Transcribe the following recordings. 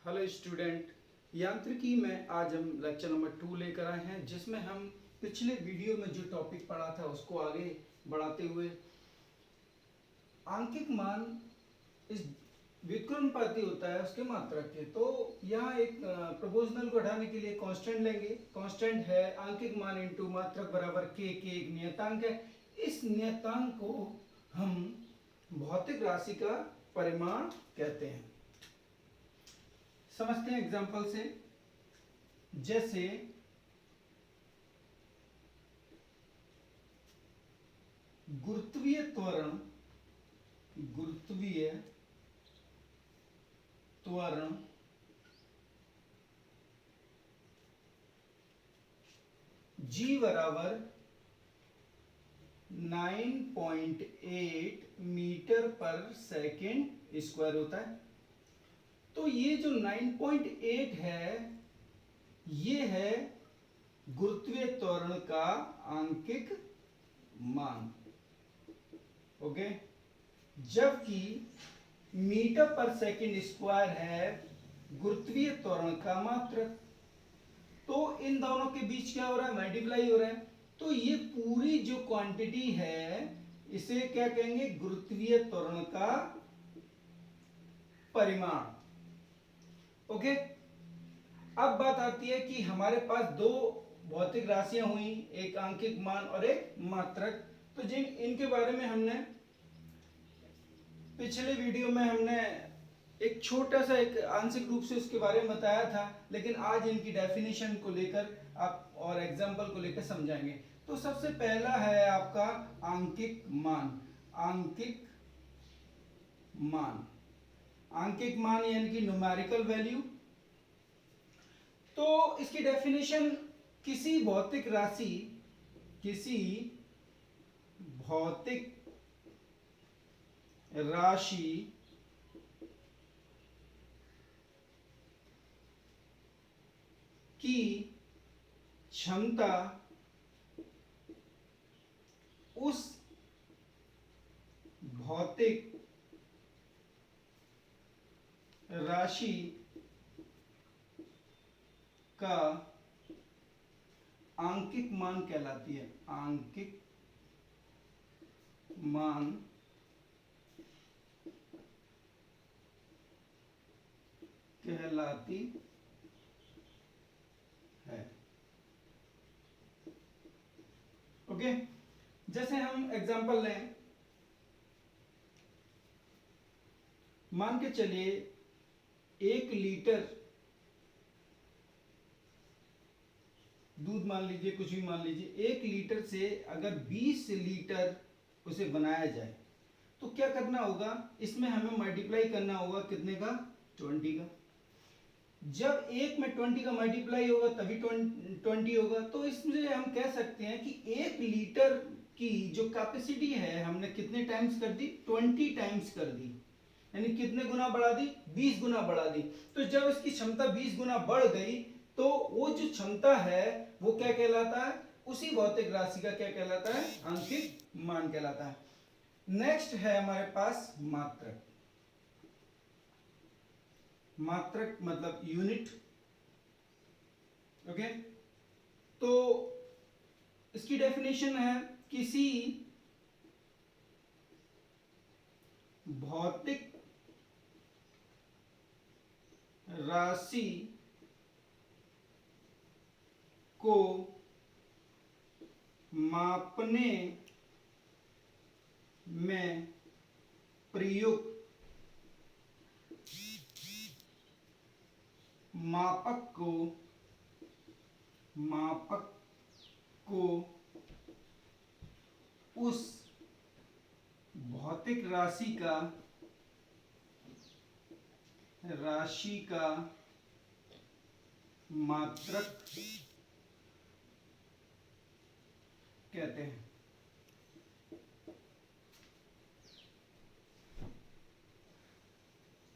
Hello student, यांत्रिकी में आज हम लेक्चर नंबर 2 लेकर आए हैं, जिसमें हम पिछले वीडियो में जो टॉपिक पढ़ा था उसको आगे बढ़ाते हुए आंकिक मान इस व्युत्क्रमानुपाती होता है उसके मात्रक के। तो यहाँ एक प्रोपोर्शनल को हटाने के लिए कांस्टेंट लेंगे। कांस्टेंट है आंकिक मान इंटू मात्रक बराबर के एक नियतांक है। इस नियतांक को हम भौतिक राशि का परिमाण कहते हैं। समझते हैं एग्जांपल से। जैसे गुरुत्वीय त्वरण G बराबर 9.8 मीटर पर सेकेंड स्क्वायर होता है। तो ये जो 9.8 है ये है गुरुत्वीय त्वरण का आंकिक मान। ओके, जबकि मीटर पर सेकेंड स्क्वायर है गुरुत्वीय त्वरण का मात्रक। तो इन दोनों के बीच क्या हो रहा है, मल्टीप्लाई हो रहा है। तो ये पूरी जो क्वांटिटी है इसे क्या कहेंगे, गुरुत्वीय त्वरण का परिमाण। ओके, अब बात आती है कि हमारे पास दो भौतिक राशियां हुई, एक आंकिक मान और एक मात्रक। तो जिन इनके बारे में हमने पिछले वीडियो में हमने एक छोटा सा एक आंशिक रूप से उसके बारे में बताया था, लेकिन आज इनकी डेफिनेशन को लेकर आप और एग्जांपल को लेकर समझाएंगे। तो सबसे पहला है आपका आंकिक मान। आंकिक मान यानी कि न्यूमेरिकल वैल्यू। तो इसकी डेफिनेशन किसी भौतिक राशि की क्षमता उस भौतिक राशि का आंकिक मान कहलाती है। आंकिक मान कहलाती है। ओके, जैसे हम एग्जांपल लें, मान के चलिए 1 लीटर दूध मान लीजिए, कुछ भी मान लीजिए, 1 लीटर से अगर 20 लीटर उसे बनाया जाए तो क्या करना होगा, इसमें हमें मल्टीप्लाई करना होगा कितने का, 20 का। जब एक में 20 का मल्टीप्लाई होगा तभी 20 होगा। तो इसमें हम कह सकते हैं कि 1 लीटर की जो कैपेसिटी है हमने कितने टाइम्स कर दी, 20 टाइम्स कर दी। यानी कितने गुना बढ़ा दी, 20 गुना बढ़ा दी। तो जब इसकी क्षमता 20 गुना बढ़ गई तो वो जो क्षमता है वो क्या कहलाता है, उसी भौतिक राशि का क्या कहलाता है, आंशिक मान कहलाता है। नेक्स्ट है हमारे पास मात्रक। मात्रक मतलब यूनिट। ओके, तो इसकी डेफिनेशन है किसी भौतिक राशि को मापने में प्रयुक्त मापक को उस भौतिक राशि का मात्रक कहते हैं।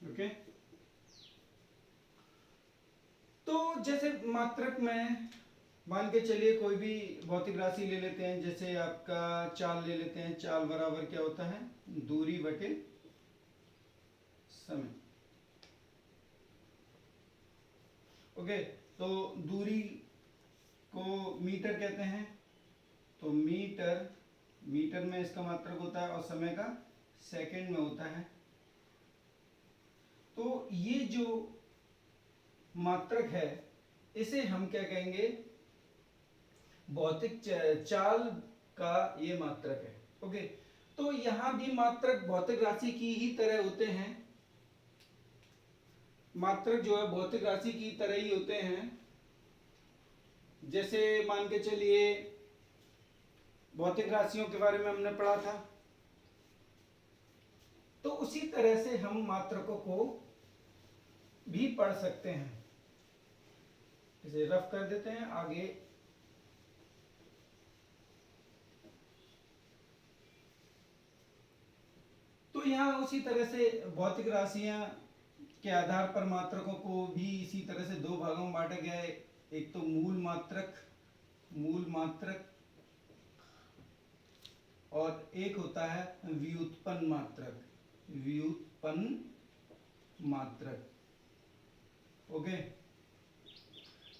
ओके, तो जैसे मात्रक में मान के चलिए कोई भी भौतिक राशि ले लेते हैं, जैसे आपका चाल ले लेते हैं। चाल बराबर क्या होता है, दूरी बटे समय। ओके, तो दूरी को मीटर कहते हैं, तो मीटर, मीटर में इसका मात्रक होता है और समय का सेकंड में होता है। तो ये जो मात्रक है इसे हम क्या कहेंगे, भौतिक चाल का ये मात्रक है। ओके, तो यहां भी मात्रक भौतिक राशि की ही तरह होते हैं, मात्रक जो है भौतिक राशि की तरह ही होते हैं। जैसे मान के चलिए भौतिक राशियों के बारे में हमने पढ़ा था, तो उसी तरह से हम मात्रकों को भी पढ़ सकते हैं। इसे रफ कर देते हैं आगे। तो यहाँ उसी तरह से भौतिक राशियां के आधार पर मात्रकों को भी इसी तरह से दो भागों में बांटा गया है। एक तो मूल मात्रक, मूल मात्रक, और एक होता है व्युत्पन्न मात्रक, व्युत्पन्न मात्रक। ओके,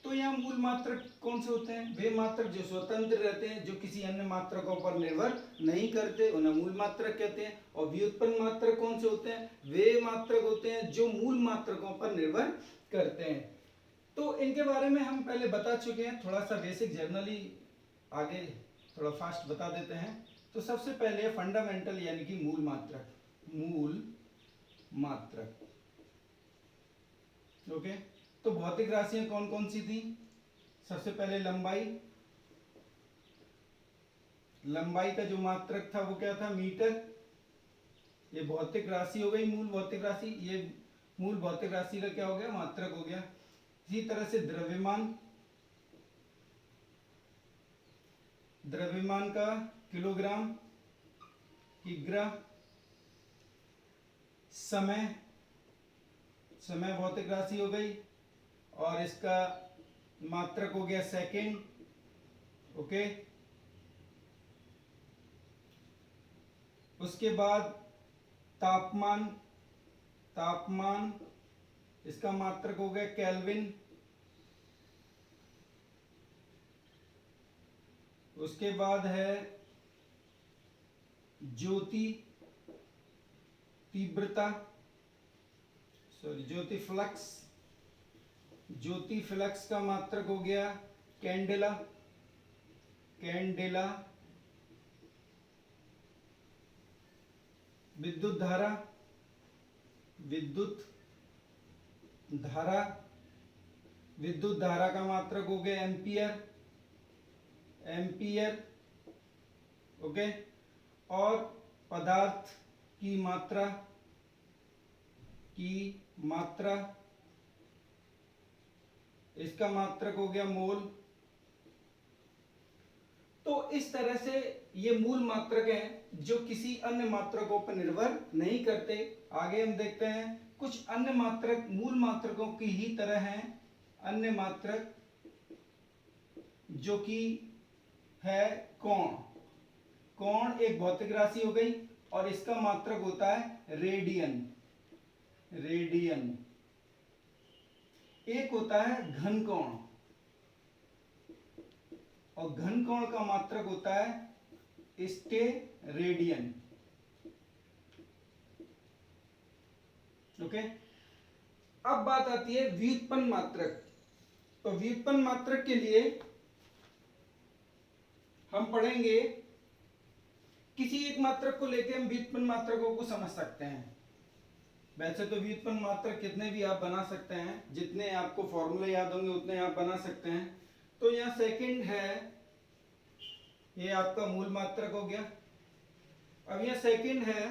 तो यहाँ मूल मात्रक कौन से होते हैं, वे मात्रक जो स्वतंत्र रहते हैं, जो किसी अन्य मात्रकों पर निर्भर नहीं करते, उन्हें मूल मात्रक कहते हैं। और व्युत्पन्न मात्रक कौन से होते हैं, वे मात्रक होते हैं जो मूल मात्रकों पर निर्भर करते हैं। तो इनके बारे में हम पहले बता चुके हैं, थोड़ा सा बेसिक जर्नली आगे थोड़ा फास्ट बता देते हैं। तो सबसे पहले फंडामेंटल यानी कि मूल मात्रक, मूल मात्रक। ओके, तो भौतिक राशियां कौन कौन सी थी, सबसे पहले लंबाई, लंबाई का जो मात्रक था वो क्या था, मीटर। ये भौतिक राशि हो गई, मूल भौतिक राशि, ये मूल भौतिक राशि का क्या हो गया, मात्रक हो गया। इसी तरह से द्रव्यमान, द्रव्यमान का किलोग्राम, किग्रा। समय, समय भौतिक राशि हो गई और इसका मात्रक हो गया सेकंड। ओके, उसके बाद तापमान, तापमान, इसका मात्रक हो गया केल्विन। उसके बाद है ज्योति तीव्रता, सॉरी ज्योति फ्लक्स, ज्योति फ्लक्स का मात्रक हो गया कैंडेला, कैंडेला। विद्युत धारा, विद्युत धारा, विद्युत धारा का मात्रक हो गया एम्पियर, एम्पियर। ओके, और पदार्थ की मात्रा, की मात्रा, इसका मात्रक हो गया मोल। तो इस तरह से ये मूल मात्रक हैं जो किसी अन्य मात्रकों पर निर्भर नहीं करते। आगे हम देखते हैं कुछ अन्य मात्रक मूल मात्रकों की ही तरह हैं, अन्य मात्रक जो कि है कोण। कोण एक भौतिक राशि हो गई और इसका मात्रक होता है रेडियन, रेडियन। एक होता है घन कोण और घन कोण का मात्रक होता है स्टेरेडियन। ओके, अब बात आती है व्युत्पन्न मात्रक। तो व्युत्पन्न मात्रक के लिए हम पढ़ेंगे, किसी एक मात्रक को लेकर हम व्युत्पन्न मात्रकों को समझ सकते हैं। वैसे तो व्युत्पन्न मात्रक कितने भी आप बना सकते हैं, जितने आपको फॉर्मूले याद होंगे उतने आप बना सकते हैं। तो यहाँ सेकंड है, ये आपका मूल मात्रक हो गया। अब यह सेकंड है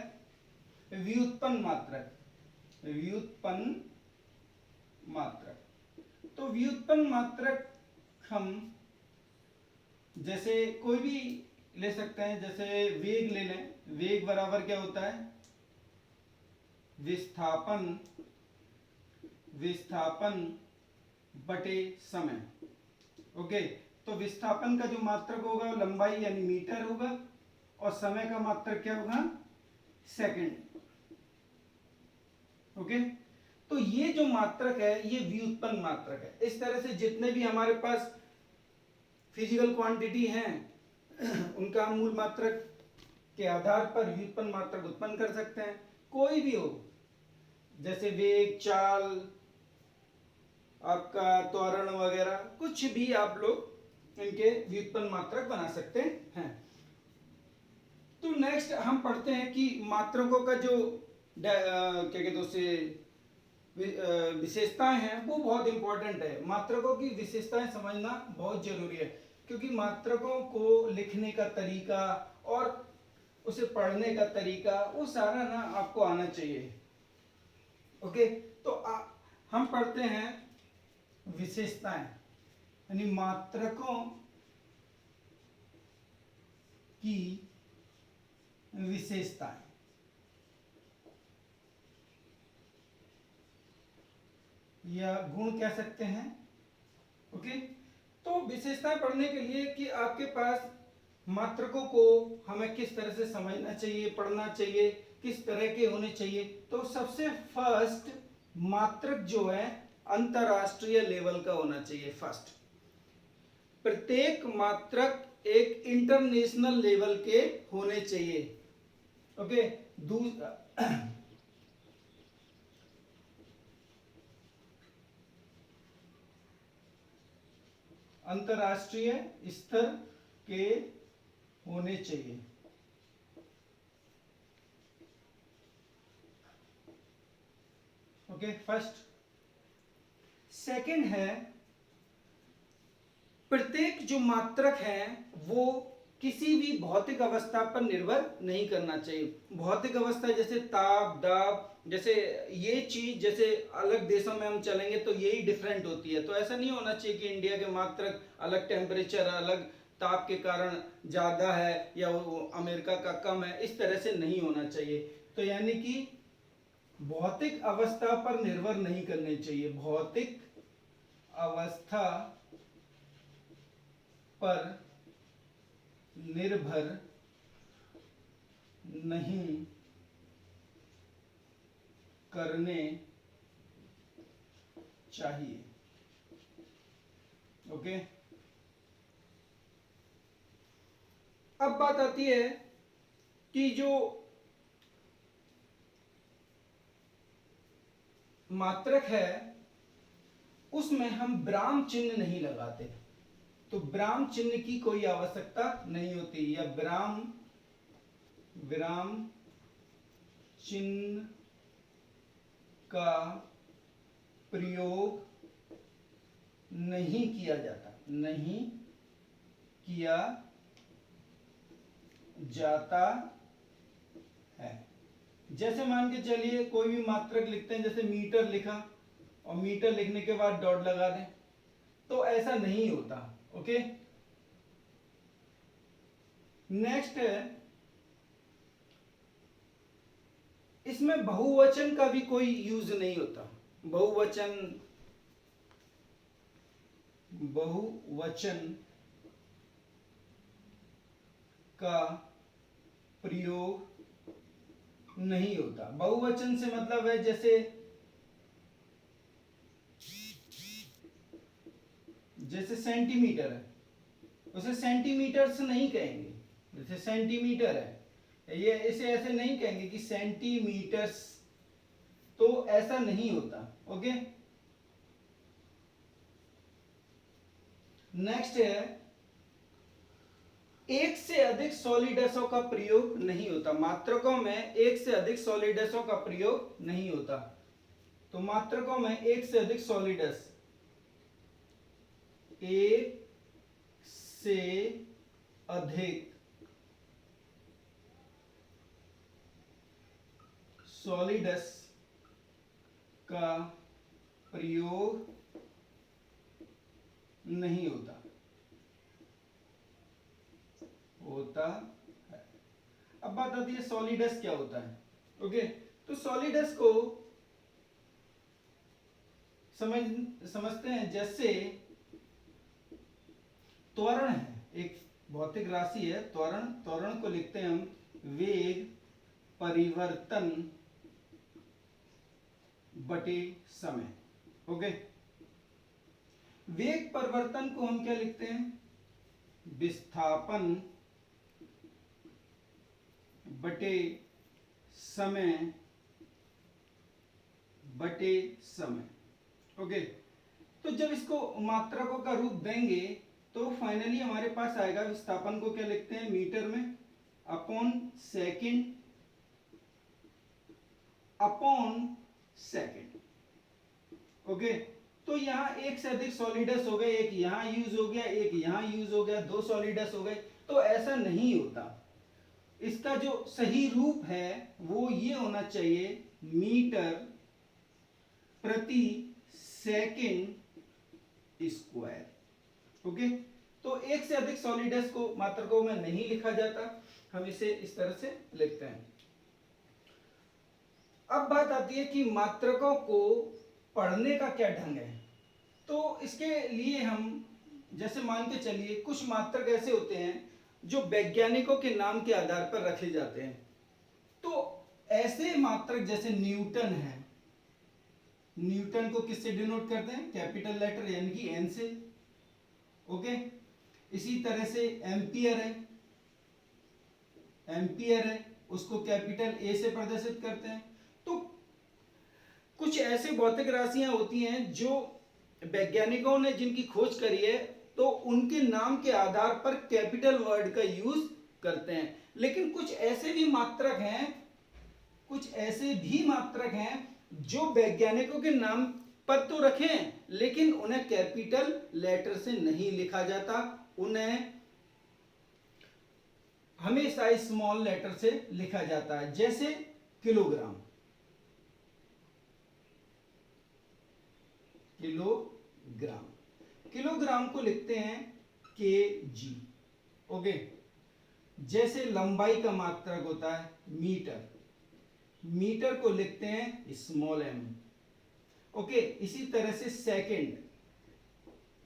व्युत्पन्न मात्रक, व्युत्पन्न मात्रक। तो व्युत्पन्न मात्रक हम जैसे कोई भी ले सकते हैं, जैसे वेग ले लें। वेग बराबर क्या होता है, विस्थापन, विस्थापन बटे समय। ओके, तो विस्थापन का जो मात्रक होगा वो लंबाई यानी मीटर होगा और समय का मात्रक क्या होगा, सेकंड। ओके, तो ये जो मात्रक है ये व्युत्पन्न मात्रक है। इस तरह से जितने भी हमारे पास फिजिकल क्वांटिटी हैं उनका हम मूल मात्रक के आधार पर व्युत्पन्न मात्रक उत्पन्न कर सकते हैं, कोई भी हो, जैसे वेग, चाल, आपका त्वरण वगैरह, कुछ भी आप लोग इनके व्युत्पन्न मात्रक बना सकते हैं। तो नेक्स्ट हम पढ़ते हैं कि मात्रकों का जो क्या कहते हैं उसे विशेषताएं हैं वो बहुत इंपॉर्टेंट है। मात्रकों की विशेषताएं समझना बहुत जरूरी है, क्योंकि मात्रकों को लिखने का तरीका और उसे पढ़ने का तरीका वो सारा ना आपको आना चाहिए। ओके, तो हम पढ़ते हैं विशेषताएं, यानी मात्रकों की विशेषताएं। या गुण कह सकते हैं। ओके, तो विशेषताएं पढ़ने के लिए कि आपके पास मात्रकों को हमें किस तरह से समझना चाहिए, पढ़ना चाहिए, किस तरह के होने चाहिए। तो सबसे फर्स्ट मात्रक जो है अंतरराष्ट्रीय लेवल का होना चाहिए। फर्स्ट, प्रत्येक मात्रक एक इंटरनेशनल लेवल के होने चाहिए। ओके, अंतरराष्ट्रीय स्तर के होने चाहिए। Okay, first. सेकंड है, प्रत्येक जो मात्रक है वो किसी भी भौतिक अवस्था पर निर्भर नहीं करना चाहिए। भौतिक अवस्था जैसे ताप, दाब, जैसे ये चीज जैसे अलग देशों में हम चलेंगे तो यही डिफरेंट होती है। तो ऐसा नहीं होना चाहिए कि इंडिया के मात्रक अलग टेम्परेचर, अलग ताप के कारण ज्यादा है या अमेरिका का कम है, इस तरह से नहीं होना चाहिए। तो यानी कि भौतिक अवस्था पर निर्भर नहीं करने चाहिए। भौतिक अवस्था पर निर्भर नहीं करने चाहिए। ओके, अब बात आती है कि जो मात्रक है उसमें हम विराम चिन्ह नहीं लगाते। तो विराम चिन्ह की कोई आवश्यकता नहीं होती, या विराम चिन्ह का प्रयोग नहीं किया जाता, नहीं किया जाता है। जैसे मान के चलिए कोई भी मात्रक लिखते हैं, जैसे मीटर लिखा और मीटर लिखने के बाद डॉट लगा दें, तो ऐसा नहीं होता। ओके, नेक्स्ट है, इसमें बहुवचन का भी कोई यूज नहीं होता। बहुवचन का प्रयोग नहीं होता। बहुवचन से मतलब है जैसे सेंटीमीटर है, उसे सेंटीमीटर्स नहीं कहेंगे। जैसे सेंटीमीटर है, ये इसे ऐसे नहीं कहेंगे कि सेंटीमीटर्स, तो ऐसा नहीं होता। ओके, नेक्स्ट है, एक से अधिक सॉलिडसों का प्रयोग नहीं होता। मात्रकों में एक से अधिक सॉलिडसों का प्रयोग नहीं होता। तो मात्रकों में एक से अधिक सॉलिडस, एक से अधिक सॉलिडस का प्रयोग नहीं होता है। अब बात आती है सॉलिडस क्या होता है। ओके, तो सॉलिडस को समझते हैं। जैसे त्वरण है, एक भौतिक राशि है त्वरण को लिखते हैं हम वेग परिवर्तन बटे समय। ओके, वेग परिवर्तन को हम क्या लिखते हैं, विस्थापन बटे समय बटे समय। ओके, तो जब इसको मात्रकों का रूप देंगे तो फाइनली हमारे पास आएगा, विस्थापन को क्या लिखते हैं मीटर में, upon second upon second. Okay, तो यहाँ एक से अधिक सॉलिडस हो गए, एक यहाँ यूज हो गया, एक यहाँ यूज हो गया, दो सॉलिडस हो गए, तो ऐसा नहीं होता। इसका जो सही रूप है वो ये होना चाहिए, मीटर प्रति सेकंड स्क्वायर। ओके, तो एक से अधिक सॉलिडस को मात्रकों में नहीं लिखा जाता, हम इसे इस तरह से लिखते हैं। अब बात आती है कि मात्रकों को पढ़ने का क्या ढंग है। तो इसके लिए हम जैसे मान के चलिए, कुछ मात्रक ऐसे होते हैं जो वैज्ञानिकों के नाम के आधार पर रखे जाते हैं। तो ऐसे मात्रक जैसे न्यूटन है, न्यूटन को किससे डिनोट करते हैं, कैपिटल लेटर यानी कि एन से। ओके, इसी तरह से एम्पियर है, एम्पियर है उसको कैपिटल ए से प्रदर्शित करते हैं। तो कुछ ऐसे भौतिक राशियां होती हैं जो वैज्ञानिकों ने जिनकी खोज करी है, तो उनके नाम के आधार पर कैपिटल वर्ड का यूज करते हैं। लेकिन कुछ ऐसे भी मात्रक हैं, कुछ ऐसे भी मात्रक हैं जो वैज्ञानिकों के नाम पर तो रखे हैं, लेकिन उन्हें कैपिटल लेटर से नहीं लिखा जाता, उन्हें हमेशा स्मॉल लेटर से लिखा जाता है। जैसे किलोग्राम, किलोग्राम, किलोग्राम को लिखते हैं kg। ओके, जैसे लंबाई का मात्रक होता है मीटर, मीटर को लिखते हैं स्मॉल m। ओके, इसी तरह से सेकंड,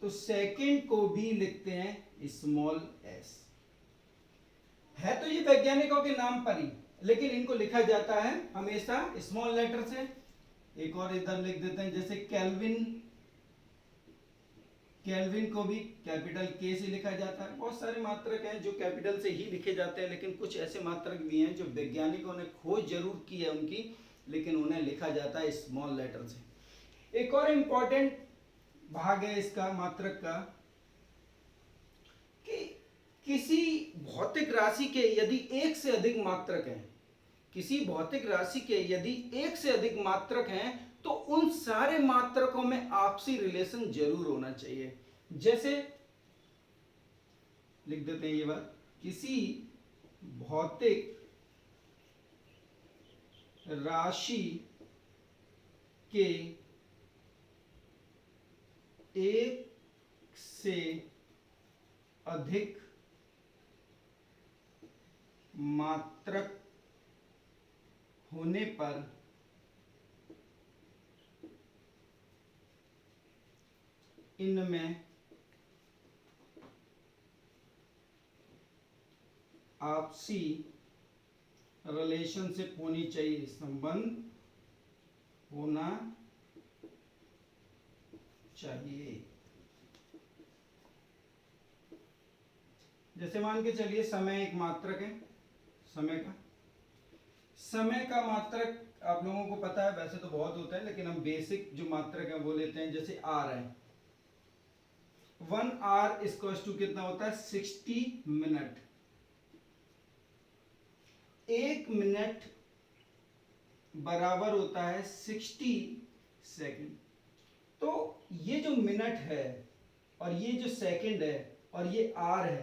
तो सेकंड को भी लिखते हैं स्मॉल s। है तो ये वैज्ञानिकों के नाम पर ही, लेकिन इनको लिखा जाता है हमेशा स्मॉल लेटर से। एक और इधर लिख देते हैं, जैसे केल्विन, केल्विन को भी कैपिटल के से लिखा जाता है। बहुत सारे मात्रक हैं जो कैपिटल से ही लिखे जाते हैं, लेकिन कुछ ऐसे मात्रक भी हैं जो वैज्ञानिकों ने खोज जरूर की है उनकी, लेकिन उन्हें लिखा जाता है स्मॉल लेटर से। एक और इंपॉर्टेंट भाग है इसका मात्रक का, कि किसी भौतिक राशि के यदि एक से अधिक मात्रक हैं, किसी भौतिक राशि के यदि एक से अधिक मात्रक हैं, तो उन सारे मात्रकों में आपसी रिलेशन जरूर होना चाहिए। जैसे लिख देते हैं ये बात, किसी भौतिक राशि के एक से अधिक मात्रक होने पर इनमें आपसी रिलेशनशिप होनी चाहिए, संबंध होना चाहिए। जैसे मान के चलिए समय एक मात्रक है, समय का मात्रक आप लोगों को पता है, वैसे तो बहुत होता है, लेकिन हम बेसिक जो मात्रक है वो लेते हैं। जैसे आर है, 1 आर इक्वल्स टू कितना होता है, 60 मिनट। 1 मिनट बराबर होता है 60 सेकंड। तो ये जो मिनट है और ये जो सेकंड है और ये आर है,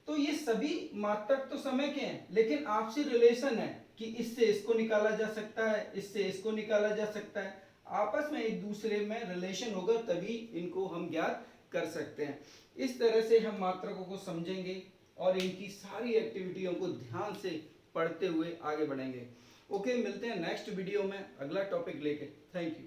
तो ये सभी मात्रक तो समय के हैं, लेकिन आपसी रिलेशन है कि इससे इसको निकाला जा सकता है, इससे इसको निकाला जा सकता है। आपस में एक दूसरे में रिलेशन होगा, तभी इनको हम ज्ञात कर सकते हैं। इस तरह से हम मात्रकों को समझेंगे और इनकी सारी एक्टिविटियों को ध्यान से पढ़ते हुए आगे बढ़ेंगे। ओके, मिलते हैं नेक्स्ट वीडियो में अगला टॉपिक लेके। Thank you.